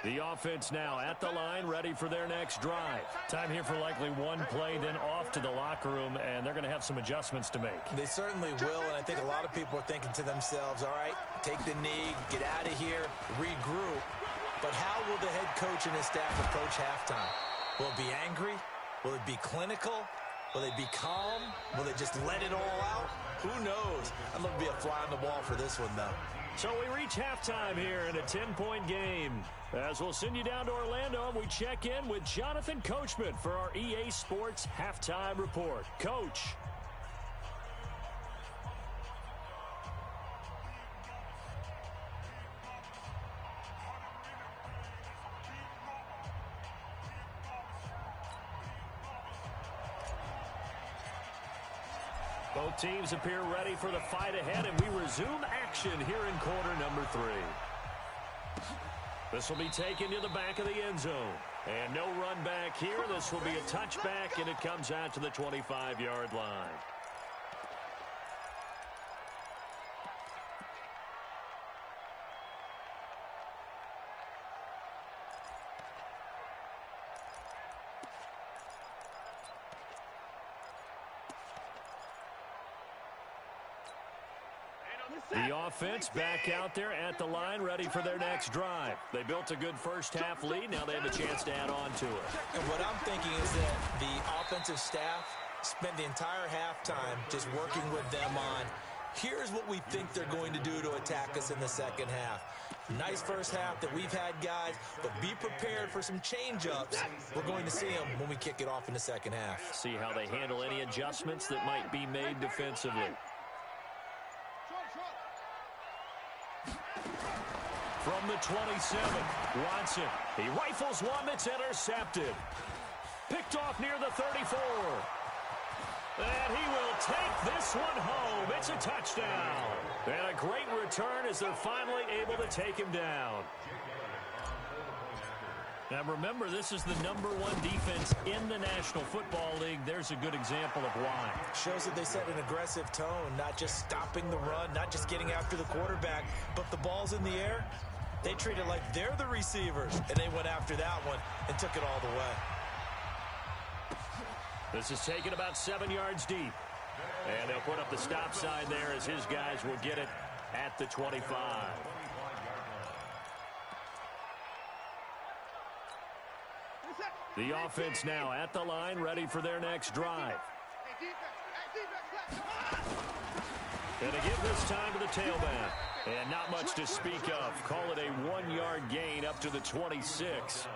The offense now at the line, ready for their next drive. Time here for likely one play, then off to the locker room, and they're going to have some adjustments to make. They certainly will, and I think a lot of people are thinking to themselves, all right, take the knee, get out of here, regroup. But how will the head coach and his staff approach halftime? Will it be angry? Will it be clinical? Will they be calm? Will they just let it all out? Who knows? I'd love to be a fly on the wall for this one, though. So we reach halftime here in a 10-point game. As we'll send you down to Orlando, and we check in with Jonathan Coachman for our EA Sports Halftime Report. Coach. Both teams appear ready for the fight ahead, and we resume action here in quarter number 3. This will be taken to the back of the end zone. And no run back here. This will be a touchback, and it comes out to the 25-yard line. The offense back out there at the line, ready for their next drive. They built a good first-half lead. Now they have a chance to add on to it. And what I'm thinking is that the offensive staff spent the entire halftime just working with them on, here's what we think they're going to do to attack us in the second half. Nice first half that we've had, guys, but be prepared for some change-ups. We're going to see them when we kick it off in the second half. See how they handle any adjustments that might be made defensively. From the 27, Watson. He rifles one that's intercepted. Picked off near the 34. And he will take this one home. It's a touchdown. And a great return as they're finally able to take him down. Now remember, this is the #1 defense in the National Football League. There's a good example of why. Shows that they set an aggressive tone, not just stopping the run, not just getting after the quarterback, but the ball's in the air. They treat it like they're the receivers, and they went after that one and took it all the way. This is taken about 7 yards deep. And they'll put up the stop sign there as his guys will get it at the 25. The offense now at the line, ready for their next drive. And again this time to the tailback. And not much to speak of. Call it a 1-yard gain up to the 26.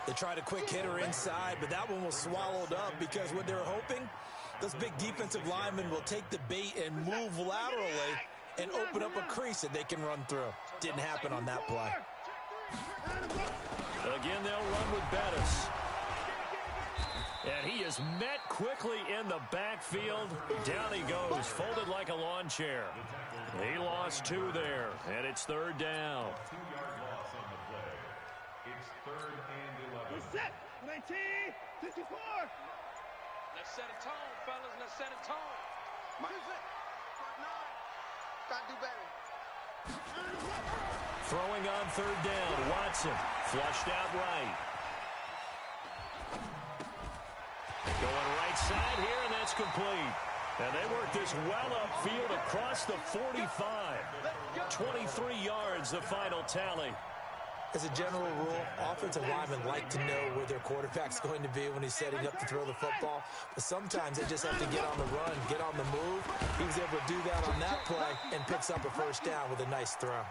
They tried a quick hitter inside, but that one was swallowed up because what they're hoping, those big defensive linemen will take the bait and move laterally and open up a crease that they can run through. Didn't happen on that play. Again, they'll run with Bettis. And he is met quickly in the backfield. Down he goes, folded like a lawn chair. He lost 2 there, and it's 3rd down. It's 3rd and 11. Set, 19, 54. Let's set a tone, fellas. Let's set a tone. Music. 9. Gotta do better. Throwing on 3rd down, Watson. Flushed out right. Going right side here, and that's complete. And they work this well upfield across the 45. 23 yards, the final tally. As a general rule, offensive linemen like to know where their quarterback's going to be when he's setting up to throw the football. But sometimes they just have to get on the run, get on the move. He was able to do that on that play and picks up a first down with a nice throw.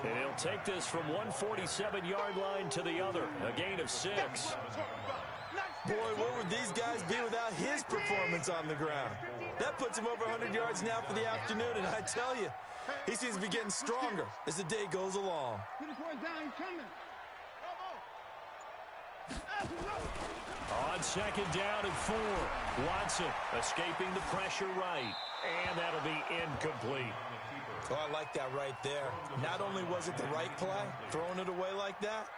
And he'll take this from one 47-yard line to the other. A gain of 6. Boy, where would these guys be without his performance on the ground? That puts him over 100 yards now for the afternoon, and I tell you, he seems to be getting stronger as the day goes along. On 2nd down and 4, Watson escaping the pressure right, and that'll be incomplete. Oh, I like that right there. Not only was it the right play, throwing it away like that,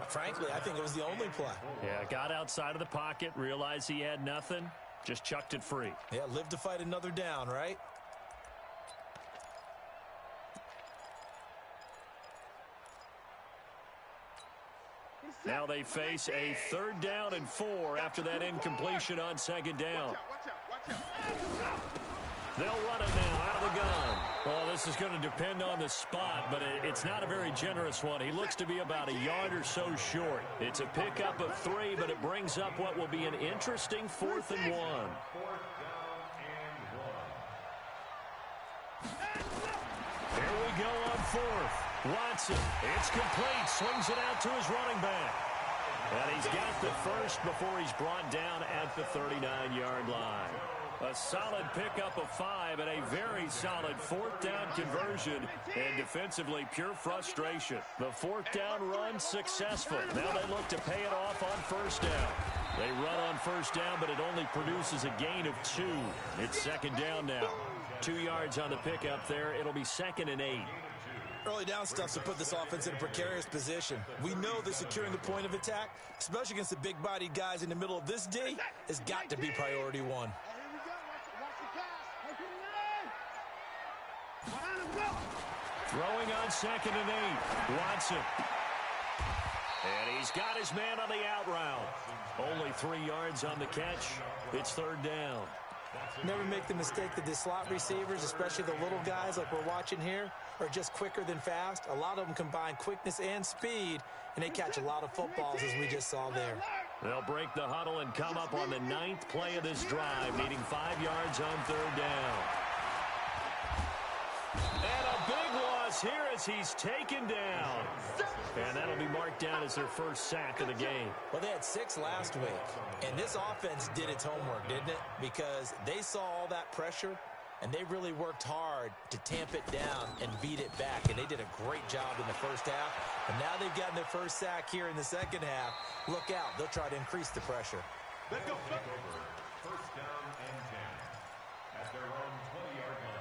frankly, I think it was the only play. Yeah, got outside of the pocket, realized he had nothing, just chucked it free. Yeah, live to fight another down, right? Now they face a 3rd down and 4 after that incompletion on 2nd down. They'll run it now out of the gun. Well, this is going to depend on the spot, but it's not a very generous one. He looks to be about a yard or so short. It's a pickup of 3, but it brings up what will be an interesting 4th and 1. Here we go on 4th. Watson, it's complete, swings it out to his running back. And he's got the first before he's brought down at the 39-yard line. A solid pickup of 5 and a very solid 4th down conversion, and defensively pure frustration. The 4th down run successful. Now they look to pay it off on 1st down. They run on 1st down, but it only produces a gain of 2. It's 2nd down now. 2 yards on the pickup there. It'll be 2nd and 8. Early down stuff to put this offense in a precarious position. We know that securing the point of attack, especially against the big-bodied guys in the middle of this D, has got to be priority 1. Throwing on 2nd and 8. Watson. And he's got his man on the out route. Only 3 yards on the catch. It's 3rd down. Never make the mistake that the slot receivers, especially the little guys like we're watching here, are just quicker than fast. A lot of them combine quickness and speed, and they catch a lot of footballs, as we just saw there. They'll break the huddle and come up on the 9th play of this drive, needing 5 yards on 3rd down. And a big loss here as he's taken down. And that'll be marked down as their first sack of the game. Well, they had 6 last week, and this offense did its homework, didn't it? Because they saw all that pressure, and they really worked hard to tamp it down and beat it back, and they did a great job in the first half. And now they've gotten their first sack here in the second half. Look out. They'll try to increase the pressure. Let's go. First down and 10 at their own 20-yard line.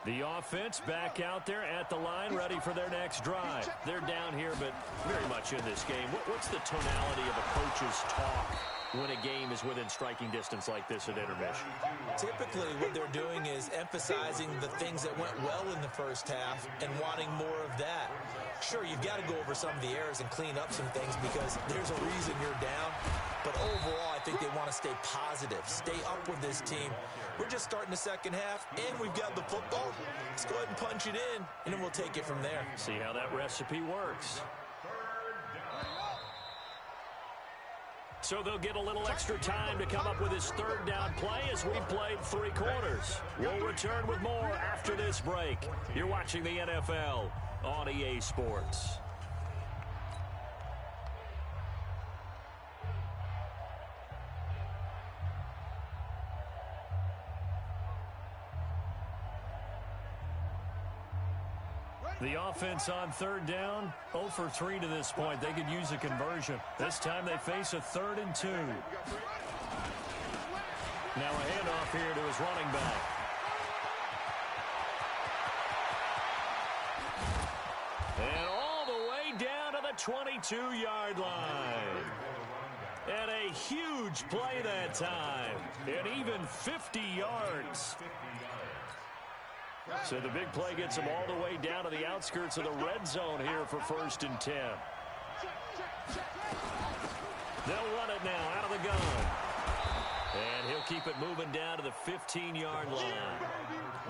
The offense back out there at the line, ready for their next drive. They're down here, but very much in this game. What's the tonality of a coach's talk when a game is within striking distance like this at intermission? Typically, what they're doing is emphasizing the things that went well in the first half and wanting more of that. Sure, you've got to go over some of the errors and clean up some things because there's a reason you're down. But overall, I think they want to stay positive, stay up with this team. We're just starting the second half, and we've got the football. Let's go ahead and punch it in, and then we'll take it from there. See how that recipe works. So they'll get a little extra time to come up with his 3rd down play as we've played 3 quarters. We'll return with more after this break. You're watching the NFL on EA Sports. The offense on 3rd down, 0 for 3 to this point. They could use a conversion. This time they face a 3rd and 2. Now a handoff here to his running back. And all the way down to the 22-yard line. And a huge play that time. And even 50 yards. So the big play gets them all the way down to the outskirts of the red zone here for 1st and 10. They'll run it now out of the gun. And he'll keep it moving down to the 15-yard line.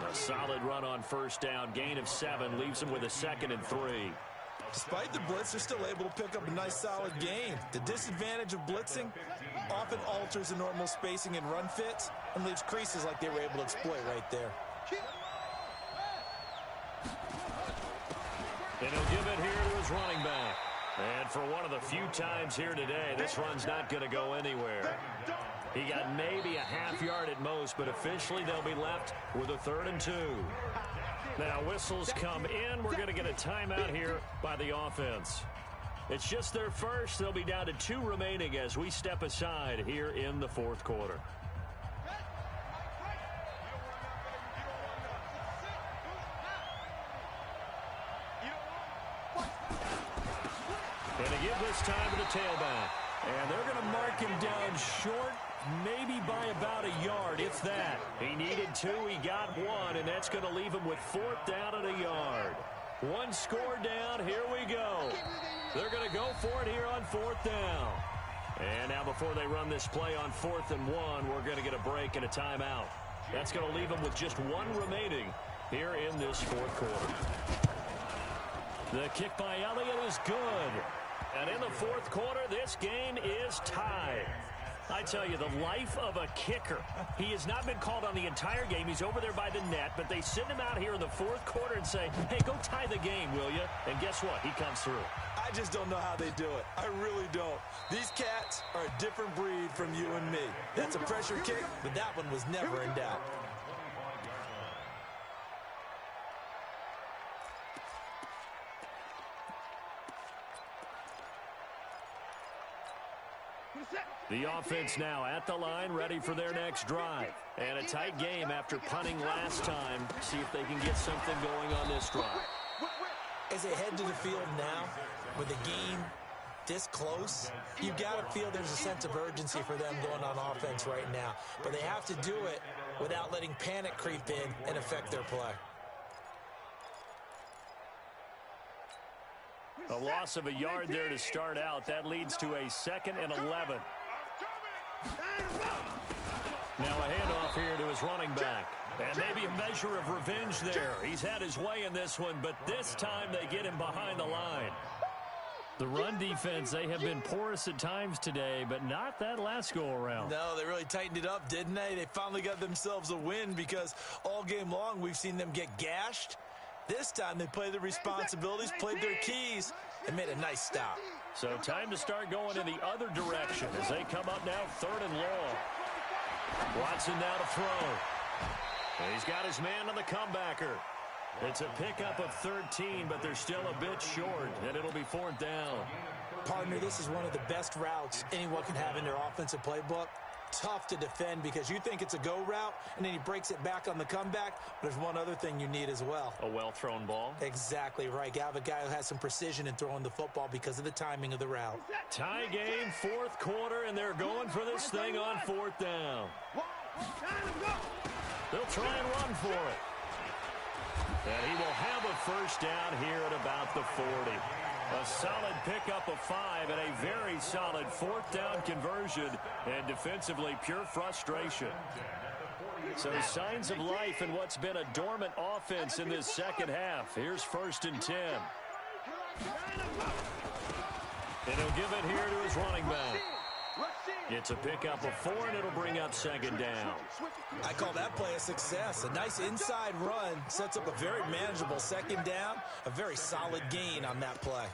A solid run on 1st down. Gain of 7 leaves him with a 2nd and 3. Despite the blitz, they're still able to pick up a nice solid gain. The disadvantage of blitzing often alters the normal spacing and run fits and leaves creases like they were able to exploit right there. And he'll give it here to his running back. And for one of the few times here today, this run's not going to go anywhere. He got maybe a half yard at most, but officially they'll be left with a 3rd and 2. Now whistles come in. We're going to get a timeout here by the offense. It's just their first. They'll be down to 2 remaining as we step aside here in the 4th quarter. And they give this time to the tailback. And they're going to mark him down short, maybe by about a yard, if that. He needed 2, he got 1, and that's going to leave him with 4th down and a yard. One score down. Here we go. They're going to go for it here on 4th down. And now before they run this play on 4th and 1, we're going to get a break and a timeout. That's going to leave them with just one remaining here in this 4th quarter. The kick by Elliott is good. And in the 4th quarter, this game is tied. I tell you, the life of a kicker. He has not been called on the entire game. He's over there by the net, but they send him out here in the 4th quarter and say, hey, go tie the game, will you? And guess what? He comes through. I just don't know how they do it. I really don't. These cats are a different breed from you and me. That's a pressure kick, but that one was never in doubt. The offense now at the line, ready for their next drive. And a tight game after punting last time. See if they can get something going on this drive. As they head to the field now, with the game this close, you've got to feel there's a sense of urgency for them going on offense right now. But they have to do it without letting panic creep in and affect their play. A loss of a yard there to start out. That leads to a 2nd and 11. Now a handoff here to his running back. And maybe a measure of revenge there. He's had his way in this one, but this time they get him behind the line. The run defense, they have been porous at times today, but not that last go-around. No, they really tightened it up, didn't they? They finally got themselves a win because all game long we've seen them get gashed. This time they played their responsibilities, played their keys, and made a nice stop. So time to start going in the other direction as they come up now 3rd and long. Watson now to throw. And he's got his man on the comebacker. It's a pickup of 13, but they're still a bit short, and it'll be 4th down. Partner, this is one of the best routes anyone can have in their offensive playbook. Tough to defend because you think it's a go route, and then he breaks it back on the comeback. There's one other thing you need as well. A well-thrown ball. Exactly right. You have a guy who has some precision in throwing the football because of the timing of the route. Tie game, 4th quarter, and they're going for this thing on 4th down. They'll try and run for it. And he will have a 1st down here at about the 40. A solid pickup of 5 and a very solid 4th down conversion. And defensively, pure frustration. So signs of life in what's been a dormant offense in this 2nd half. Here's 1st and 10. And he'll give it here to his running back. It's a pickup of 4, and it'll bring up 2nd down. I call that play a success. A nice inside run sets up a very manageable 2nd down. A very solid gain on that play.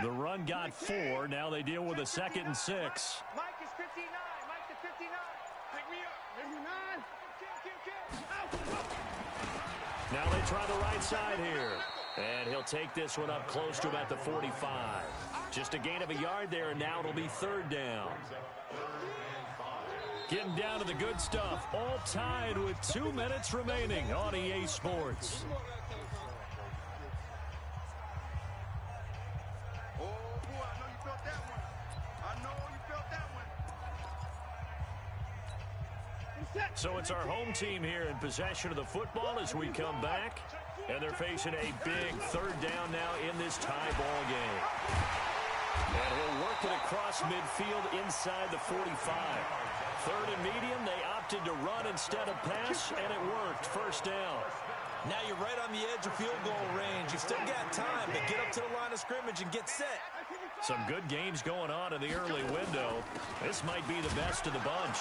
The run got 4. Now they deal with a 2nd and 6. Mike is 59. Mike is 59. Pick me up. 59. Now they try the right side here. And he'll take this one up close to about the 45. Just a gain of a yard there, and now it'll be 3rd down. Getting down to the good stuff. All tied with 2 minutes remaining on EA Sports. So it's our home team here in possession of the football as we come back. And they're facing a big 3rd down now in this tie ball game. And he'll work it across midfield inside the 45. 3rd and medium, they opted to run instead of pass, and it worked. 1st down. Now you're right on the edge of field goal range. You've still got time, but get up to the line of scrimmage and get set. Some good games going on in the early window. This might be the best of the bunch.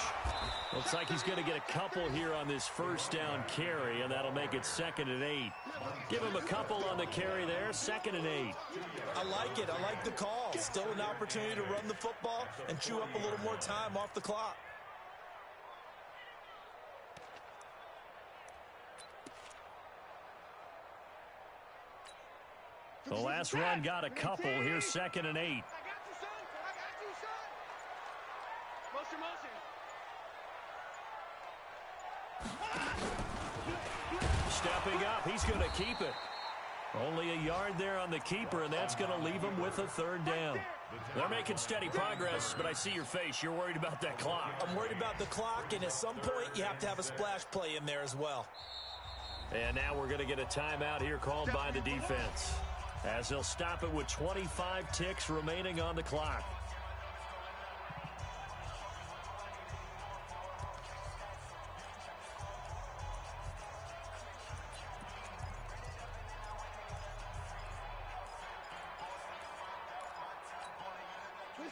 Looks like he's going to get a couple here on this 1st down carry, and that'll make it 2nd and 8. Give him a couple on the carry there, 2nd and 8. I like it. I like the call. Still an opportunity to run the football and chew up a little more time off the clock. The last run got a couple. Here's 2nd and 8. I got you, son. I got you, son. Motion, motion. Stepping up, he's going to keep it. Only a yard there on the keeper, and that's going to leave him with a 3rd down. They're making steady progress, but I see your face. You're worried about that clock. I'm worried about the clock, and at some point, you have to have a splash play in there as well. And now we're going to get a timeout here called by the defense, as they'll stop it with 25 ticks remaining on the clock.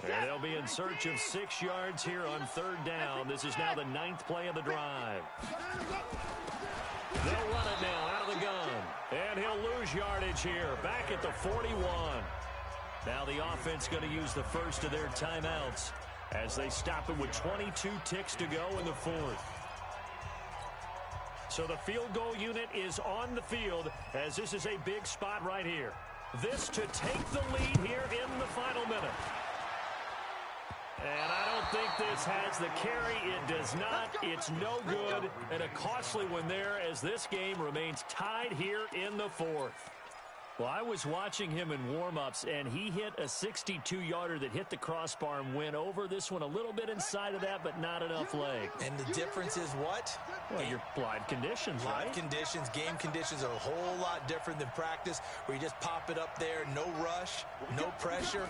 And they'll be in search of 6 yards here on 3rd down. This is now the 9th play of the drive. They'll run it now out of the gun. And he'll lose yardage here, back at the 41. Now the offense going to use the first of their timeouts as they stop it with 22 ticks to go in the 4th. So the field goal unit is on the field as this is a big spot right here. This to take the lead here in the final minute. And I don't think this has the carry. It does not. It's no good. And a costly one there as this game remains tied here in the 4th. Well, I was watching him in warm-ups, and he hit a 62-yarder that hit the crossbar and went over. This one a little bit inside of that, but not enough leg. And the difference is what? Well, your live conditions, right? Live conditions, game conditions are a whole lot different than practice, where you just pop it up there, no rush, no pressure.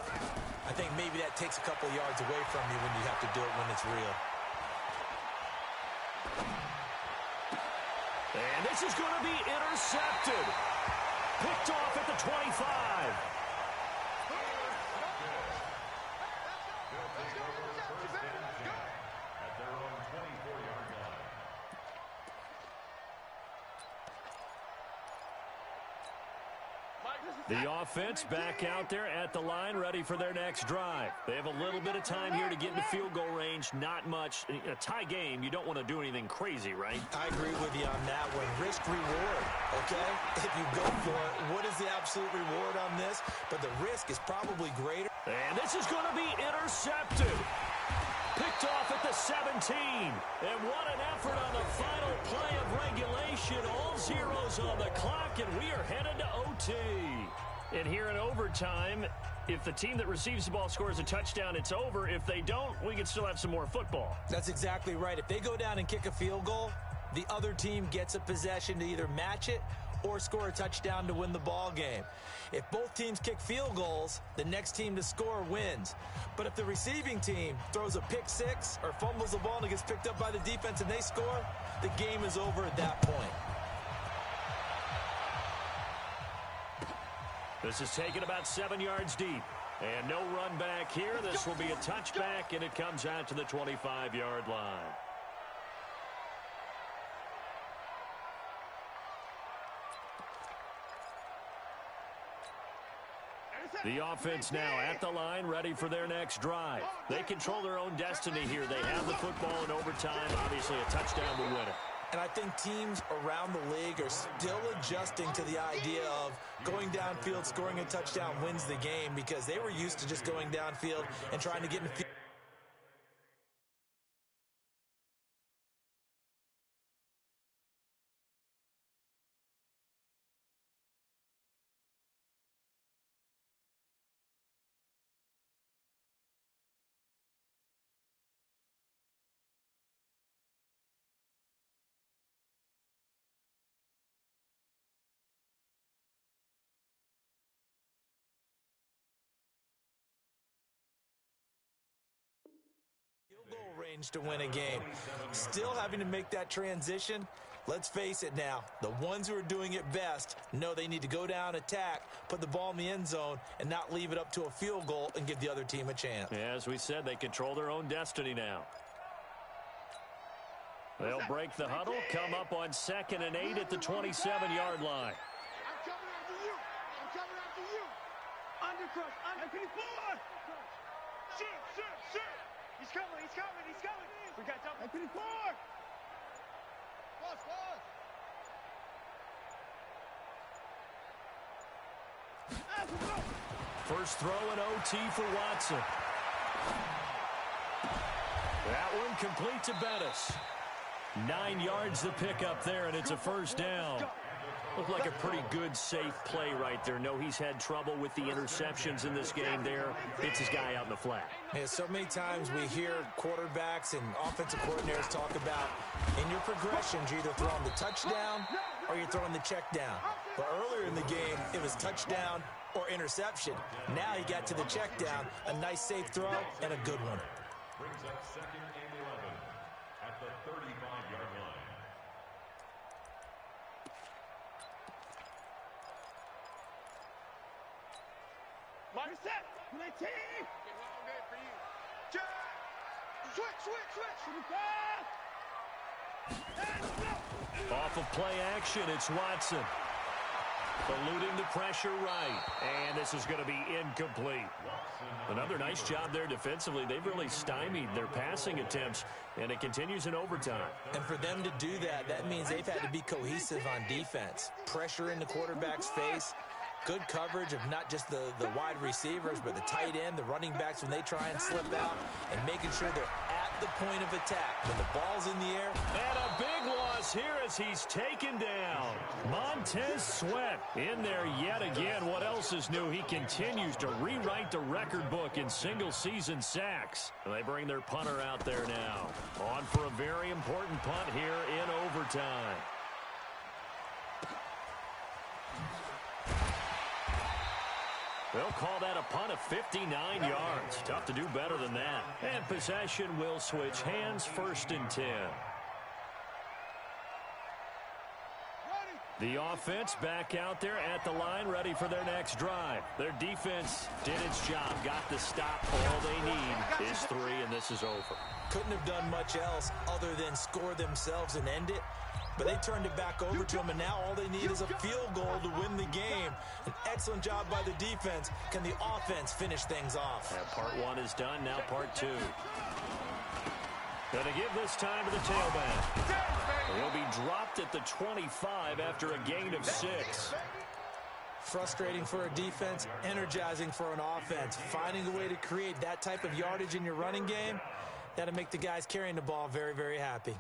I think maybe that takes a couple yards away from you when you have to do it when it's real. And this is going to be intercepted. Picked off at the 25. At their own 24-yard line. The offense back out there at the line, ready for their next drive. They have a little bit of time here to get into field goal range. Not much. In a tie game, you don't want to do anything crazy, right? I agree with you on that one. Risk-reward, okay? If you go for it, what is the absolute reward on this? But the risk is probably greater. And this is going to be intercepted. Picked off at the 17. And what an effort on the final play of regulation. All zeros on the clock, and we are headed to OT. And here in overtime, if the team that receives the ball scores a touchdown, it's over. If they don't, we can still have some more football. That's exactly right. If they go down and kick a field goal, the other team gets a possession to either match it or score a touchdown to win the ball game. If both teams kick field goals, the next team to score wins. But if the receiving team throws a pick six or fumbles the ball and it gets picked up by the defense and they score, the game is over at that point. This is taken about 7 yards deep. And no run back here. This will be a touchback, and it comes out to the 25-yard line. The offense now at the line, ready for their next drive. They control their own destiny here. They have the football in overtime. Obviously, a touchdown will win it. And I think teams around the league are still adjusting to the idea of going downfield, scoring a touchdown wins the game, because they were used to just going downfield and trying to get in field. Goal range to win a game. Still having to make that transition. Let's face it now, the ones who are doing it best know they need to go down, attack, put the ball in the end zone, and not leave it up to a field goal and give the other team a chance. Yeah, as we said, they control their own destiny now. They'll break the huddle, come up on 2nd and 8 at the 27-yard line. I'm coming after you. I'm coming after you. Undercrush. Undercrush. Shoot. He's coming. We got double. I'm 4. First throw in OT for Watson. That one complete to Bettis. 9 yards to pick up there, and it's a first down. Looked like a pretty good, safe play right there. No, he's had trouble with the interceptions in this game there. Hits his guy out in the flat. Yeah, so many times we hear quarterbacks and offensive coordinators talk about in your progressions, you're either throwing the touchdown or you're throwing the check down. But earlier in the game, it was touchdown or interception. Now he got to the check down, a nice safe throw, and a good one. Brings up 2nd and 11 at the 35-yard line. Mark set. My team. Switch. Off of play action, it's Watson. Eluding the pressure right. And this is going to be incomplete. Another nice job there defensively. They've really stymied their passing attempts, and it continues in overtime. And for them to do that, that means they've had to be cohesive on defense. Pressure in the quarterback's face. Good coverage of not just the wide receivers, but the tight end, the running backs when they try and slip out, and making sure they're at the point of attack. When the ball's in the air. And a big loss here as he's taken down. Montez Sweat in there yet again. What else is new? He continues to rewrite the record book in single-season sacks. They bring their punter out there now. On for a very important punt here in overtime. They'll call that a punt of 59 yards. Tough to do better than that. And possession will switch hands, 1st and 10. The offense back out there at the line, ready for their next drive. Their defense did its job, got the stop. All they need is 3, and this is over. Couldn't have done much else other than score themselves and end it. But they turned it back over to them, and now all they need is a field goal to win the game. An excellent job by the defense. Can the offense finish things off? Part 1 is done, now part 2. Going to give this time to the tailback. He'll be dropped at the 25 after a gain of 6. Frustrating for a defense, energizing for an offense. Finding a way to create that type of yardage in your running game, that'll make the guys carrying the ball very, very happy.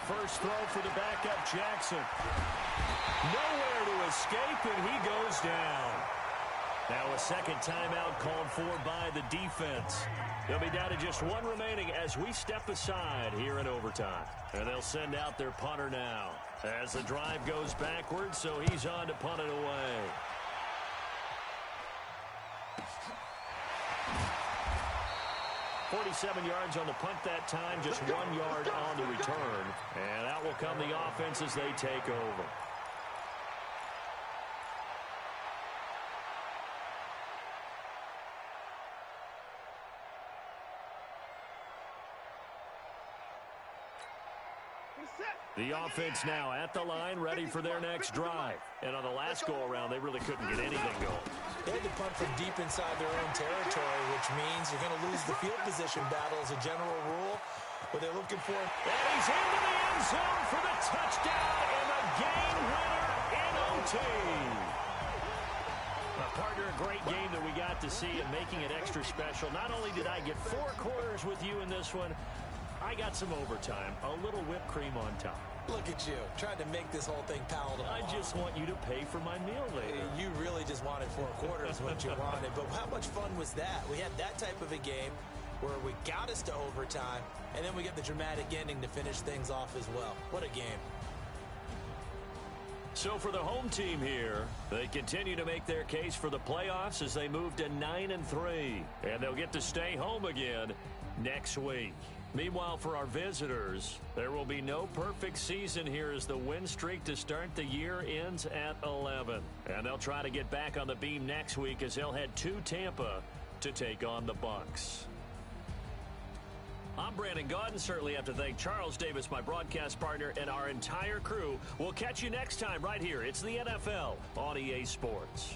First throw for the backup, Jackson. Nowhere to escape, and he goes down. Now a second timeout called for by the defense. They'll be down to just 1 remaining as we step aside here in overtime. And they'll send out their punter now as the drive goes backwards, so he's on to punt it away. .47 yards on the punt that time, just 1 yard on the return. And out will come the offense as they take over. The offense now at the line, ready for their next drive. And on the last go-around, they really couldn't get anything going. They had to punt from deep inside their own territory, which means you're going to lose the field position battle as a general rule. What they're looking for. And he's into the end zone for the touchdown and the game winner in OT. Partner, a great game that we got to see and making it extra special. Not only did I get 4 quarters with you in this one, I got some overtime, a little whipped cream on top. Look at you, trying to make this whole thing palatable. I just want you to pay for my meal later. You really just wanted 4 quarters what you wanted, but how much fun was that? We had that type of a game where we got us to overtime, and then we get the dramatic ending to finish things off as well. What a game. So for the home team here, they continue to make their case for the playoffs as they move to 9-3, and they'll get to stay home again next week. Meanwhile, for our visitors, there will be no perfect season here as the win streak to start the year ends at 11. And they'll try to get back on the beam next week as they'll head to Tampa to take on the Bucks. I'm Brandon Gaudin. Certainly have to thank Charles Davis, my broadcast partner, and our entire crew. We'll catch you next time right here. It's the NFL on EA Sports.